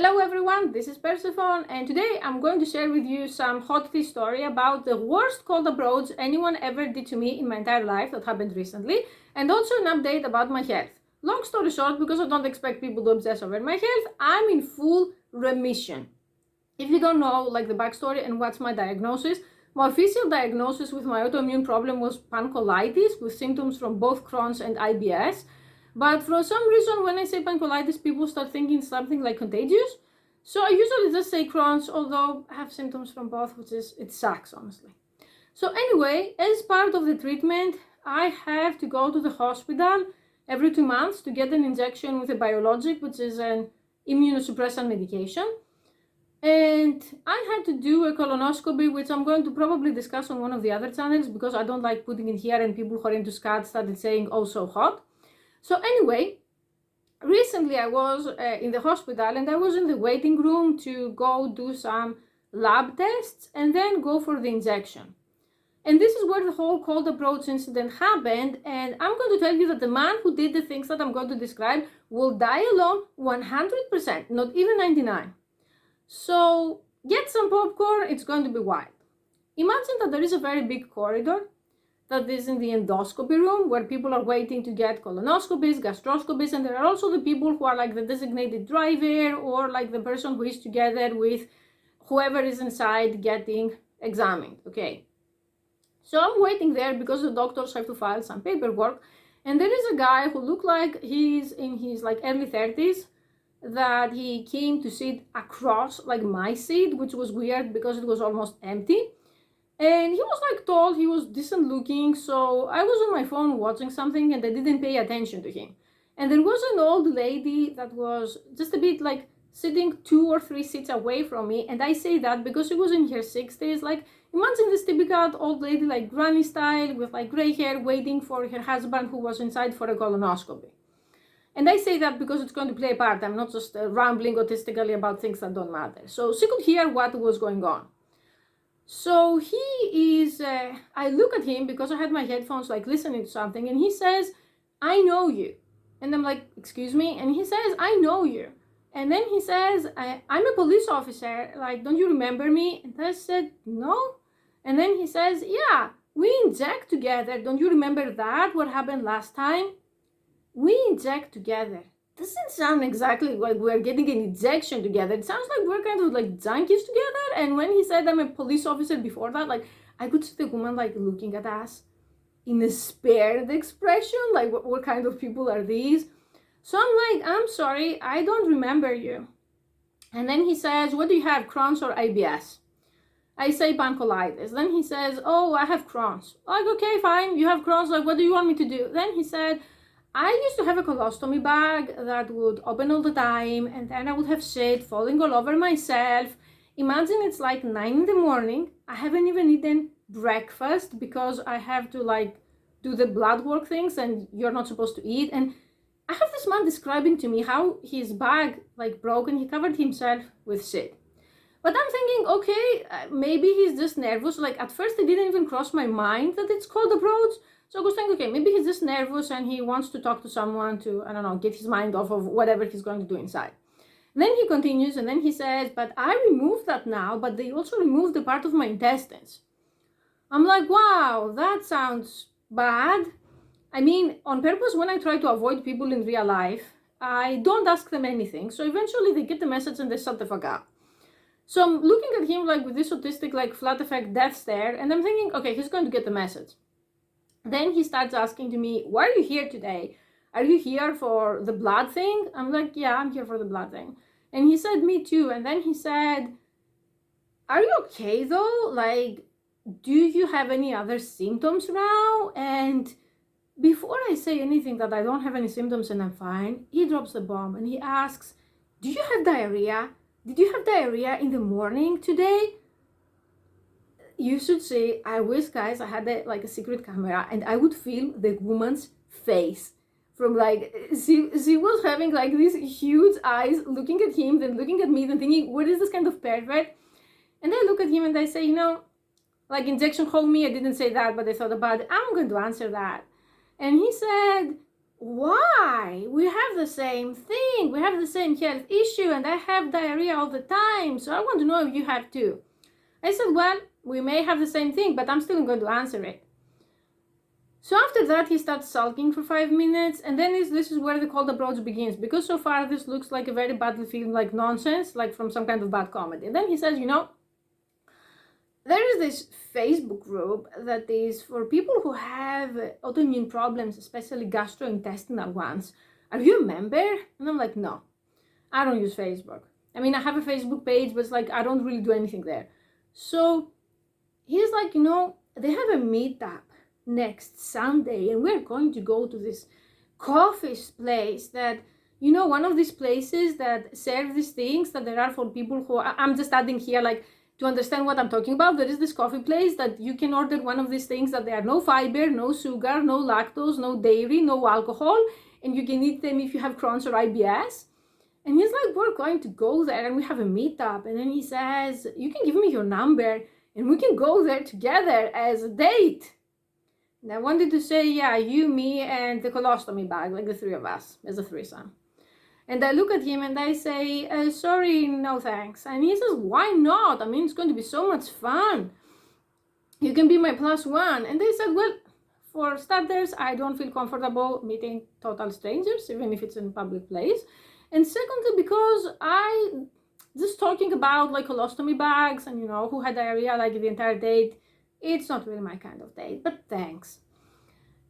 Hello everyone, this is Persephone, and today I'm going to share with you some hot tea story about the worst cold approach anyone ever did to me in my entire life that happened recently, and also an update about my health. Long story short, because I don't expect people to obsess over my health, I'm in full remission. If you don't know the backstory and what's my diagnosis, my official diagnosis with my autoimmune problem was pancolitis with symptoms from both Crohn's and IBS. But for some reason, when I say pancolitis, people start thinking something like contagious. So I usually just say Crohn's, although I have symptoms from both, it sucks, honestly. So anyway, as part of the treatment, I have to go to the hospital every 2 months to get an injection with a biologic, which is an immunosuppressant medication. And I had to do a colonoscopy, which I'm going to probably discuss on one of the other channels because I don't like putting it here and people who are into SCAD started saying, oh, so hot. So anyway, recently I was in the hospital and I was in the waiting room to go do some lab tests and then go for the injection. And this is where the whole cold approach incident happened, and I'm going to tell you that the man who did the things that I'm going to describe will die alone 100%, not even 99%. So get some popcorn, it's going to be wild. Imagine that there is a very big corridor that is in the endoscopy room where people are waiting to get colonoscopies, gastroscopies, and there are also the people who are like the designated driver or like the person who is together with whoever is inside getting examined, okay? So I'm waiting there because the doctors have to file some paperwork, and there is a guy who looked like he's in his early 30s that he came to sit across my seat, which was weird because it was almost empty. And he was tall, he was decent looking, so I was on my phone watching something and I didn't pay attention to him. And there was an old lady that was just a bit sitting 2 or 3 seats away from me, and I say that because she was in her 60s. Imagine this typical old lady, granny style, with gray hair, waiting for her husband who was inside for a colonoscopy. And I say that because it's going to play a part. I'm not just rambling autistically about things that don't matter. So she could hear what was going on. So he is, I look at him because I had my headphones listening to something, and he says, I know you. And I'm like, excuse me? And he says, I know you. And then he says, I'm a police officer, don't you remember me? And I said, no. And then he says, yeah, we inject together. Don't you remember that? What happened last time? We inject together. Doesn't sound exactly like we're getting an injection together. It sounds like we're kind of junkies together. And when he said I'm a police officer before that, I could see the woman looking at us in a spared expression, what kind of people are these? So I'm like, I'm sorry, I don't remember you. And then he says, what do you have, Crohn's or IBS? I say pancolitis. Then he says, oh, I have Crohn's. Okay, fine, you have Crohn's, what do you want me to do? Then he said, I used to have a colostomy bag that would open all the time, and then I would have shit falling all over myself. Imagine it's 9 in the morning. I haven't even eaten breakfast because I have to do the blood work things and you're not supposed to eat. And I have this man describing to me how his bag broke and he covered himself with shit. But I'm thinking, okay, maybe he's just nervous. At first it didn't even cross my mind that it's cold approach. So I was thinking, okay, maybe he's just nervous and he wants to talk to someone to, I don't know, get his mind off of whatever he's going to do inside. And then he continues and then he says, but I removed that now, but they also removed the part of my intestines. I'm like, wow, that sounds bad. I mean, on purpose, when I try to avoid people in real life, I don't ask them anything. So eventually they get the message and they shut the fuck up. So I'm looking at him with this autistic, flat effect death stare, and I'm thinking, okay, he's going to get the message. Then he starts asking to me, why are you here today? Are you here for the blood thing? I'm like, yeah, I'm here for the blood thing. And he said, me too. And then he said, are you okay though? Do you have any other symptoms now? And before I say anything that I don't have any symptoms and I'm fine, he drops the bomb and he asks, do you have diarrhea? Did you have diarrhea in the morning today? You should see, I wish, guys, I had a secret camera and I would film the woman's face from she was having these huge eyes looking at him, then looking at me, then thinking, what is this kind of pervert? And I look at him and I say, injection homie, I didn't say that, but I thought about it. I'm going to answer that. And he said, why? We have the same thing. We have the same health issue, and I have diarrhea all the time. So I want to know if you have too. I said, well, we may have the same thing, but I'm still going to answer it. So after that, he starts sulking for 5 minutes, and then this is where the cold approach begins, because so far this looks like a very badly feeling like nonsense, like from some kind of bad comedy. And then he says, there is this Facebook group that is for people who have autoimmune problems, especially gastrointestinal ones. Are you a member? And I'm like, no, I don't use Facebook. I mean, I have a Facebook page, but it's like, I don't really do anything there. So he's like, they have a meetup next Sunday, and we're going to go to this coffee place that, one of these places that serve these things that there are for people who, I'm just adding here, like, to understand what I'm talking about, there is this coffee place that you can order one of these things that there are no fiber, no sugar, no lactose, no dairy, no alcohol, and you can eat them if you have Crohn's or IBS. And he's like, we're going to go there and we have a meetup. And then he says, you can give me your number and we can go there together as a date. And I wanted to say, yeah, you, me, and the colostomy bag, like the three of us, as a threesome. And I look at him and I say, sorry, no thanks. And he says, why not? I mean, it's going to be so much fun. You can be my plus one. And they said, well, for starters, I don't feel comfortable meeting total strangers, even if it's in a public place. And secondly, because I just talking about like colostomy bags and, who had diarrhea like the entire date, it's not really my kind of date, but thanks.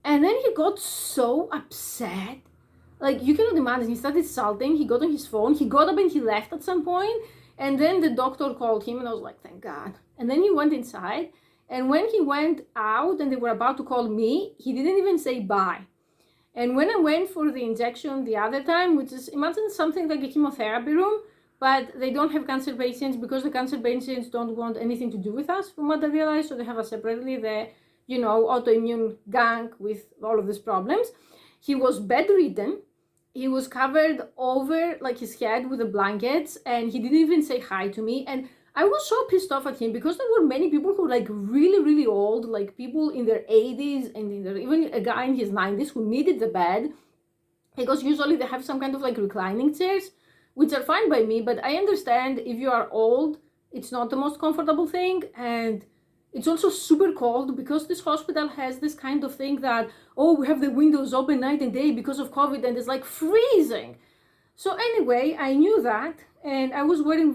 And then he got so upset. Like, you cannot imagine, he started sulking, he got on his phone, he got up and he left at some point, and then the doctor called him, and I was like, thank God. And then he went inside, and when he went out and they were about to call me, he didn't even say bye. And when I went for the injection the other time, which is, imagine something like a chemotherapy room, but they don't have cancer patients because the cancer patients don't want anything to do with us, from what I realized, so they have us separately, the, autoimmune gang with all of these problems. He was bedridden. He was covered over like his head with the blankets, and he didn't even say hi to me. And I was so pissed off at him because there were many people who were like really, really old, like people in their 80s and even a guy in his 90s who needed the bed, because usually they have some kind of like reclining chairs, which are fine by me, but I understand if you are old, it's not the most comfortable thing. And it's also super cold because this hospital has this kind of thing that, we have the windows open night and day because of COVID, and it's like freezing. So anyway, I knew that, and I was wearing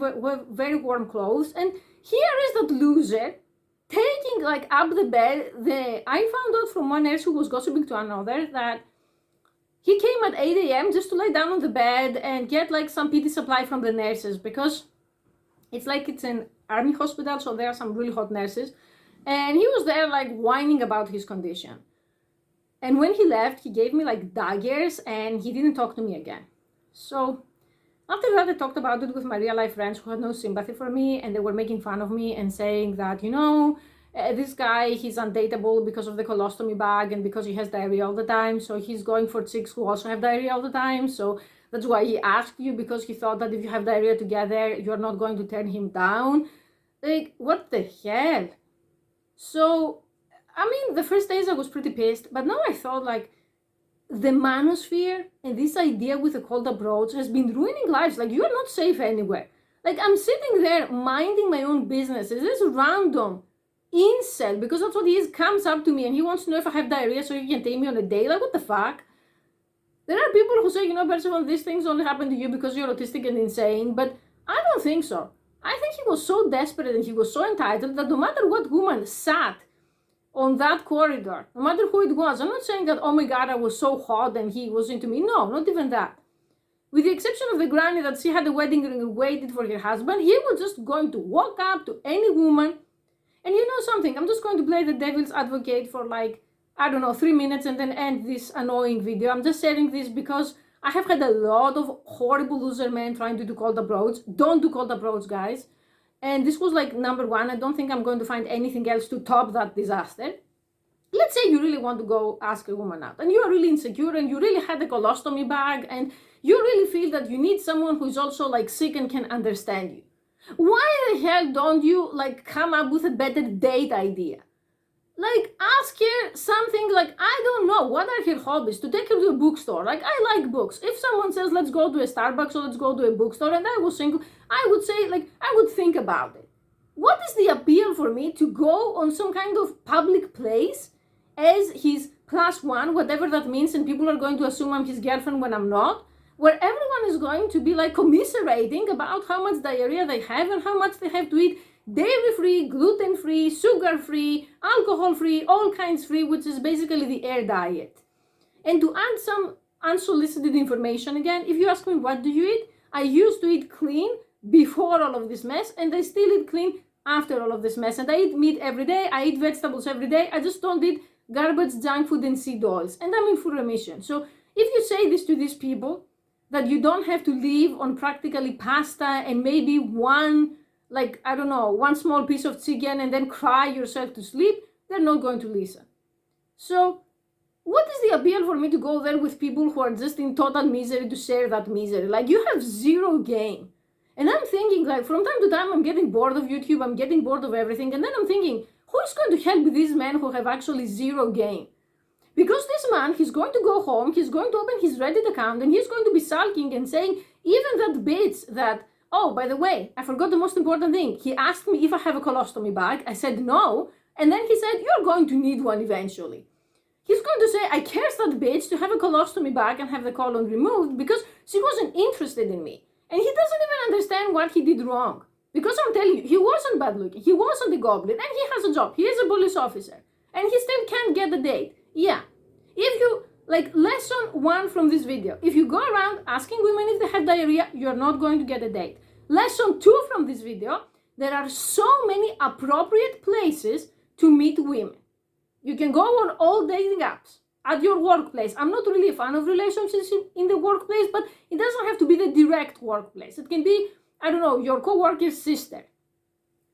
very warm clothes, and here is that loser taking like up the bed. I found out from one nurse who was gossiping to another that he came at 8 a.m. just to lie down on the bed and get like some PT supply from the nurses, because it's like it's an army hospital, so there are some really hot nurses. And he was there like whining about his condition. And when he left, he gave me like daggers and he didn't talk to me again. So after that, I talked about it with my real life friends who had no sympathy for me, and they were making fun of me and saying that, this guy, he's undateable because of the colostomy bag and because he has diarrhea all the time. So he's going for chicks who also have diarrhea all the time. So that's why he asked you, because he thought that if you have diarrhea together, you're not going to turn him down. Like, what the hell? So, I mean, the first days I was pretty pissed, but now I thought like the manosphere and this idea with a cold approach has been ruining lives. Like, you're not safe anywhere. Like, I'm sitting there minding my own business. Is this random incel, because that's what he is, comes up to me and he wants to know if I have diarrhea so he can take me on a date? Like, what the fuck? There are people who say, Persephone, these things only happen to you because you're autistic and insane, but I don't think so. I think he was so desperate and he was so entitled that no matter what woman sat on that corridor, no matter who it was, I'm not saying that, oh my God, I was so hot and he was into me. No, not even that. With the exception of the granny that she had a wedding ring and waited for her husband, he was just going to walk up to any woman. And you know something, I'm just going to play the devil's advocate for 3 minutes and then end this annoying video. I'm just sharing this because I have had a lot of horrible loser men trying to do cold approach. Don't do cold approach, guys. And this was number one. I don't think I'm going to find anything else to top that disaster. Let's say you really want to go ask a woman out and you are really insecure and you really had a colostomy bag and you really feel that you need someone who's also sick and can understand you. Why the hell don't you come up with a better date idea? like, ask her something like, I don't know, what are her hobbies? To take her to a bookstore. Like, I like books. If someone says, let's go to a Starbucks or let's go to a bookstore, and I was single, I would say, like, I would think about it. What is the appeal for me to go on some kind of public place as his +1, whatever that means, and people are going to assume I'm his girlfriend when I'm not, where everyone is going to be like commiserating about how much diarrhea they have and how much they have to eat dairy-free, gluten-free, sugar-free, alcohol-free, all kinds free, which is basically the air diet. And to add some unsolicited information again, if you ask me what do you eat, I used to eat clean before all of this mess, and I still eat clean after all of this mess. And I eat meat every day, I eat vegetables every day, I just don't eat garbage, junk food, and seed oils. And I'm in full remission. So if you say this to these people, that you don't have to live on practically pasta and maybe one small piece of chicken and then cry yourself to sleep, they're not going to listen. So what is the appeal for me to go there with people who are just in total misery to share that misery? Like, you have zero gain. And I'm thinking, like, from time to time, I'm getting bored of YouTube, I'm getting bored of everything, and then I'm thinking, who is going to help these men who have actually zero gain? Because this man, he's going to go home, he's going to open his Reddit account, and he's going to be sulking and saying, even that bitch that, oh, by the way, I forgot the most important thing. He asked me if I have a colostomy bag. I said no. And then he said, you're going to need one eventually. He's going to say, I cursed that bitch to have a colostomy bag and have the colon removed because she wasn't interested in me. And he doesn't even understand what he did wrong. Because I'm telling you, he wasn't bad looking, he wasn't a goblin, and he has a job. He is a police officer. And he still can't get a date. Yeah. If you, like, lesson 1 from this video, if you go around asking women if they have diarrhea, you're not going to get a date. Lesson 2 from this video, there are so many appropriate places to meet women. You can go on all dating apps, at your workplace. I'm not really a fan of relationships in the workplace, but it doesn't have to be the direct workplace. It can be, I don't know, your coworker's sister,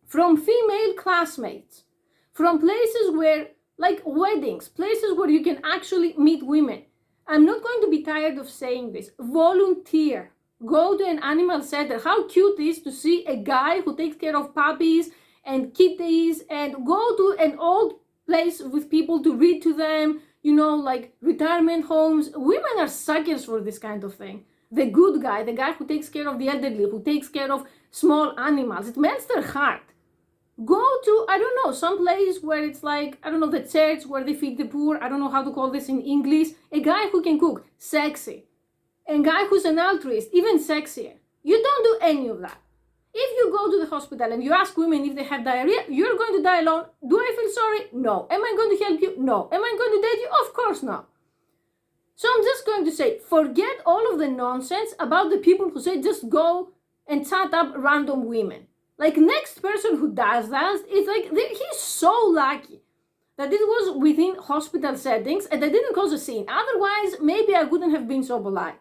from female classmates, from places where, like weddings, places where you can actually meet women. I'm not going to be tired of saying this. Volunteer. Go to an animal center. How cute it is to see a guy who takes care of puppies and kitties, and go to an old place with people to read to them, you know, like retirement homes. Women are suckers for this kind of thing. The good guy, the guy who takes care of the elderly, who takes care of small animals, it melts their heart. Go to, I don't know, some place where it's like, I don't know, the church where they feed the poor. I don't know how to call this in English. A guy who can cook, sexy. A guy who's an altruist, even sexier. You don't do any of that. If you go to the hospital and you ask women if they have diarrhea, you're going to die alone. Do I feel sorry? No. Am I going to help you? No. Am I going to date you? Of course not. So I'm just going to say, forget all of the nonsense about the people who say just go and chat up random women. Like, next person who does that, it's like, he's so lucky that it was within hospital settings and I didn't cause a scene. Otherwise, maybe I wouldn't have been so polite.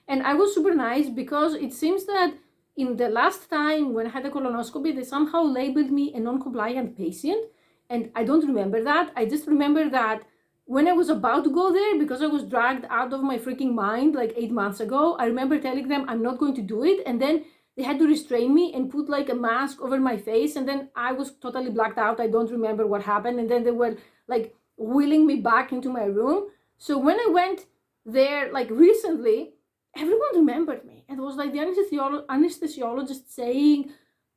And I was super nice because it seems that in the last time when I had a colonoscopy, they somehow labeled me a non-compliant patient. And I don't remember that. I just remember that when I was about to go there, because I was dragged out of my freaking mind like 8 months ago, I remember telling them I'm not going to do it. And then they had to restrain me and put like a mask over my face. And then I was totally blacked out. I don't remember what happened. And then they were like wheeling me back into my room. So when I went there like recently, everyone remembered me. And it was like the anesthesiologist saying,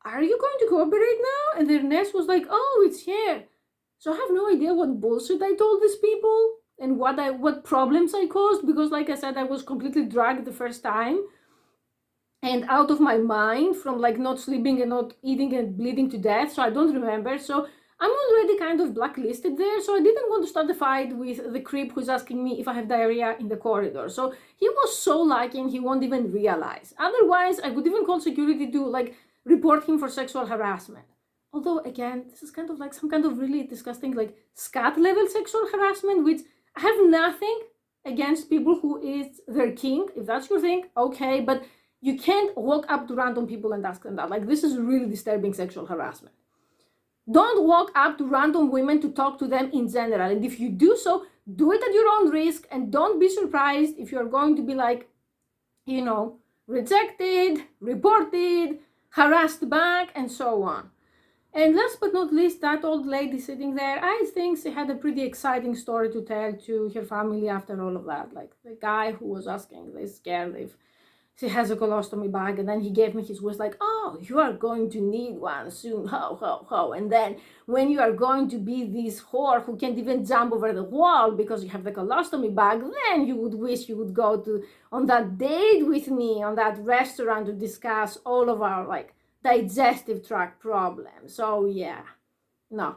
are you going to cooperate now? And the nurse was like, oh, it's here. So I have no idea what bullshit I told these people and what problems I caused. Because like I said, I was completely drugged the first time and out of my mind from like not sleeping and not eating and bleeding to death. So I don't remember. So I'm already kind of blacklisted there. So I didn't want to start a fight with the creep who's asking me if I have diarrhea in the corridor. So he was so lucky and he won't even realize. Otherwise, I would even call security to like report him for sexual harassment. Although again, this is kind of like some kind of really disgusting like scat level sexual harassment, which I have nothing against people who is their king. If that's your thing, okay. But you can't walk up to random people and ask them that. Like, this is really disturbing sexual harassment. Don't walk up to random women to talk to them in general. And if you do so, do it at your own risk. And don't be surprised if you're going to be like, you know, rejected, reported, harassed back, and so on. And last but not least, that old lady sitting there, I think she had a pretty exciting story to tell to her family after all of that. Like the guy who was asking this girl if she has a colostomy bag, and then he gave me his wish like, oh, you are going to need one soon, ho, ho, ho. And then when you are going to be this whore who can't even jump over the wall because you have the colostomy bag, then you would wish you would go to on that date with me, on that restaurant to discuss all of our like digestive tract problems. So yeah, no,